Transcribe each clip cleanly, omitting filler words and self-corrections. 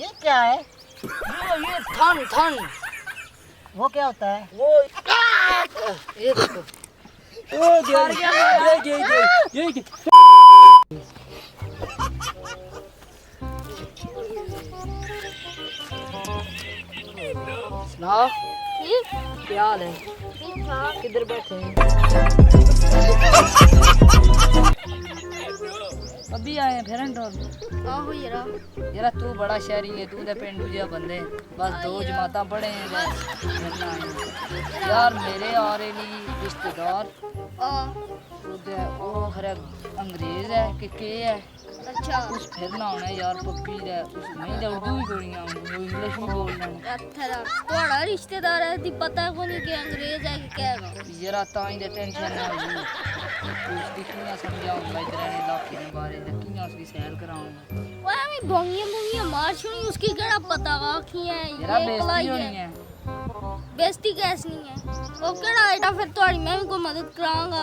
ये क्या है? ये थन। वो क्या होता है? वो ये देखो। ये सुनाओ क्या हाल है? किधर बैठे हैं? अभी आए हैं फिर आहो यार तू बड़ा शहरी है, तू तो पिंडू जिहा बंदे बस दो जमाता पढ़े हैं यार। मेरे आ रहे नी रिश्तेदार वो खरा अंग्रेज है कि के है। अच्छा उस फिरना होना यार पप्पी है उस नहीं तो उर्दू भी बोलना इंग्लिश भी बोलना। थोड़ा रिश्तेदार है ती पता है कोनी कि अंग्रेज है कि क्या है जरा ताई दे टेंशन ना हो उसकी किया समझाऊंगा इधर इलाके के बारे में किया उसकी सैर कराऊंगा। ओए मैं भोंगियां मार छुनी उसकी केड़ा पता वा की है ये बेइज्जती होनी है। बेइज्जती कैसे नहीं है वो केड़ा आइटा फिर तोड़ी मैं भी कोई मदद कराऊंगा।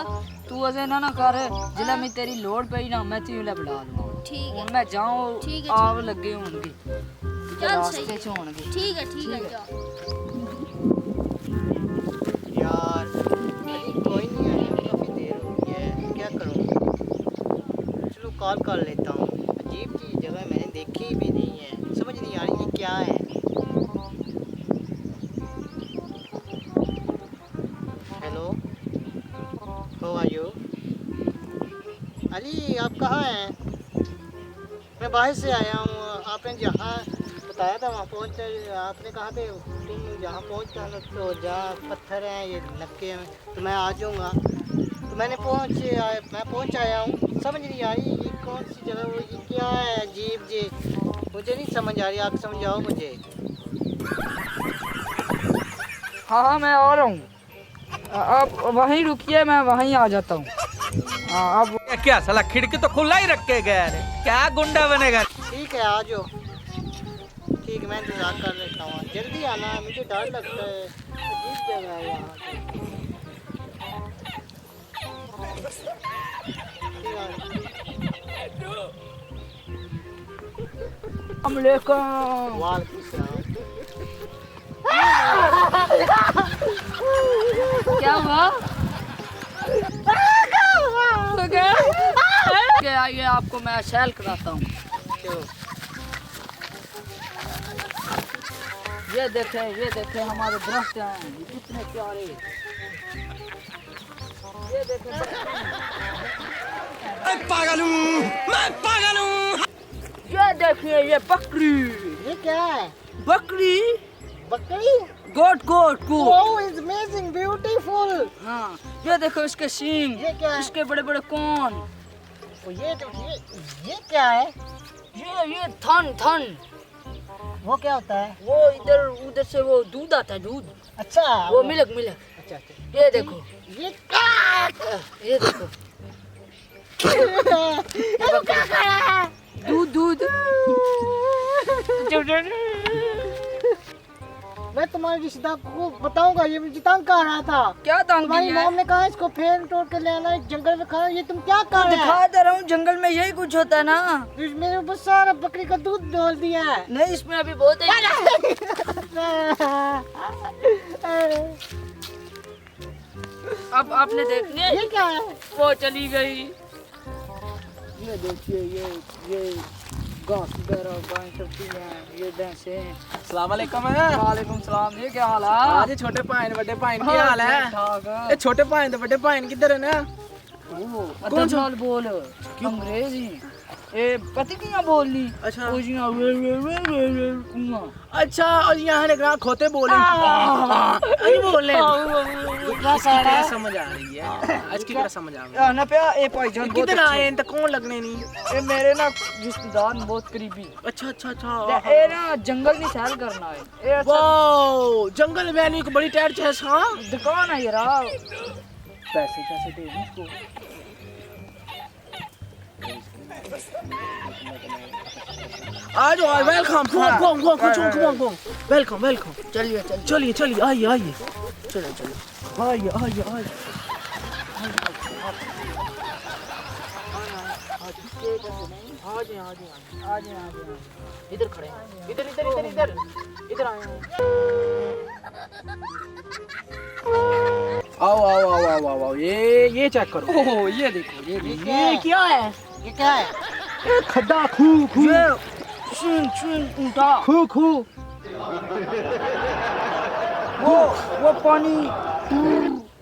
तू ऐसे ना कर जिला मैं तेरी लोड़ पई ना मैं तेरे बुला लूंगा। ठीक है मैं जाऊं आव लगे होंगे चल सही रास्ते होंगे। ठीक है जा यार अभी कोई नहीं आया, काफ़ी देर हो गई है, क्या करूँ? चलो कॉल कर लेता हूँ। अजीब सी जगह मैंने देखी भी नहीं है, समझ नहीं आ रही ये क्या है। Hello, how are you? Ali आप कहाँ हैं? मैं बाहर से आया हूँ। आपने जहाँ बताया था वहाँ पहुँच, आपने कहा था तुम जहाँ पहुँचता है तो जहाँ पत्थर हैं ये नक्के हैं तो मैं आ जाऊँगा। तो मैं पहुँच आया हूँ। समझ नहीं आ रही ये कौन सी जगह, वो ये क्या है अजीब जी, मुझे नहीं समझ आ रही, आप समझाओ मुझे। हाँ मैं आ रहा हूँ, आप वहीं रुकिए मैं वहीं आ जाता हूँ। आप क्या साला खिड़की तो खुला ही रख के गया रे, क्या गुंडा बनेगा? ठीक है आ जाओ। ठीक है मैं इंतज़ार कर लेता हूँ, जल्दी आना, मुझे डर लगता है, अजीब जगह है यहाँ। क्या हुआ? क्या आइए आपको मैं सैल कराता हूँ। ये देखें हमारे दरख्त हैं कितने प्यारे। ये देखें मैं पागल हूँ। ये देखिए ये बकरी। ये क्या है? बकरी गोट ओह इट्स अमेजिंग ब्यूटीफुल। हाँ ये देखो इसके सींग, ये क्या है? इसके बड़े बड़े कान। ये क्या है? ये थन वो क्या होता है? वो उधर से वो दूध आता है दूध। अच्छा वो मिल्क। अच्छा ये देखो ये देखो दूध मैं तुम्हारे रिश्तेदार को बताऊंगा, ये मुझे तंग कर रहा था। क्या तंग तुम्हारी मॉम ने कहा इसको फेर तोड़ के ले आना, जंगल में खाना। ये तुम क्या कर रहे हो? दिखा दे रहा हूँ जंगल में यही कुछ होता है ना। मेरे ऊपर सारा बकरी का दूध डोल दिया है। नहीं इसमें अभी बहुत है। अब आपने देख लिया ये क्या है? वो चली गई। ये देखिए ये घास वगैरह गाय चरती हैं, ये भैंसे हैं। अस्सलाम वालेकुम। वालेकुम सलाम। ये क्या हाल है? आज छोटे भाई बड़े भाई क्या हाल है? ठाक ये छोटे भाई तो बड़े भाई किधर है ना? कौन सा बोल अंग्रेजी ए पति किया बोलनी। अच्छा अच्छा और यहाँ ने खोते बोले अरे बोले क्या समझ आ रही है आज की तरह समझ आ रही है ना प्या ए भाईजान किधर आए तो कौन लगने नहीं ए मेरे ना रिश्तेदार बहुत करीबी। अच्छा ए ना जंगल में सैर करना है। वाओ जंगल में एक बड़ी टैर है। हाँ दुकान है यार, पैसे दे इसको। आज वेलकम वेलकम चलिए आइए चलो आइए इधर खड़े हैं, इधर इधर इधर इधर इधर आए हैं। आओ आओ आओ आओ आओ आओ, ये चेक करो। ओह ये देखो ये क्या है? ये क्या है? खड्डा, खू खू चुन चुन उल्टा खू खू। वो पानी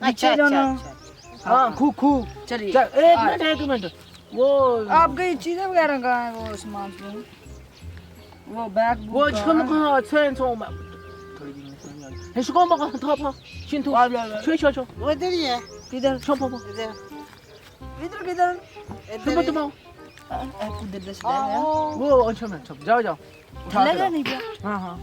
अच्छा अच्छा हाँ खू खू। चलिए एक मिनट वो आपकी चीजें वगैरह कहाँ है? वो सामान वो बैग वो 지금 센서 थोड़ी देर में समझ आ गई। इसको मका था 신ቱ 최셔죠। वो इधर ही है। किधर 좀 봐봐। इधर किधर किधर तुम तुम उधर से ले गया वो अच्छा में जाओ जाओ ले गया नहीं क्या? हाँ हाँ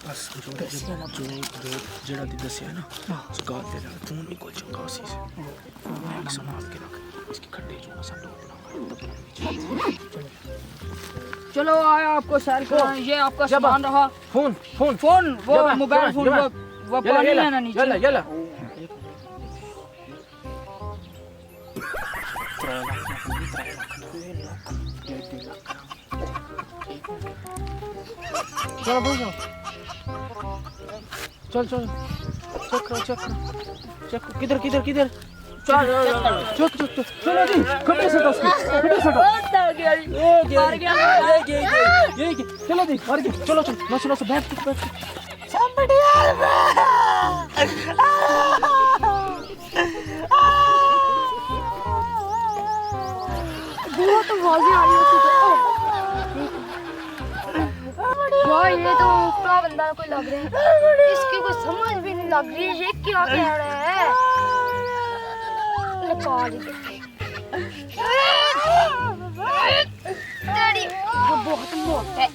बस जो जेड़ा दी दसिया ना उस गाल दे लगा तू नहीं कोई चंगा सी से एक संभाल के रख इसकी खड्डे जो सब लोग चलो आया आपको सैर कराएं। ये आपका सामान रहा। फोन फोन फोन वो मोबाइल फोन वो पानी में ना नीचे। यला यला चलो बोलो चल चल चेक करो चेक करो चेक किधर किधर किधर चल चेक चेक चलो जी खड्डे से दस खड्डे से ये चलो जी मार के चलो चलो नस नस बैठ बैठ somebody help me बहुत आवाजें आ रही है यार। ये तो ऊपरा बंदा कोई लग रहा है, इसकी कोई समझ भी नहीं लग रही है ये क्या कह रहा है। निकाल दे डैडी वो बहुत मोटा है।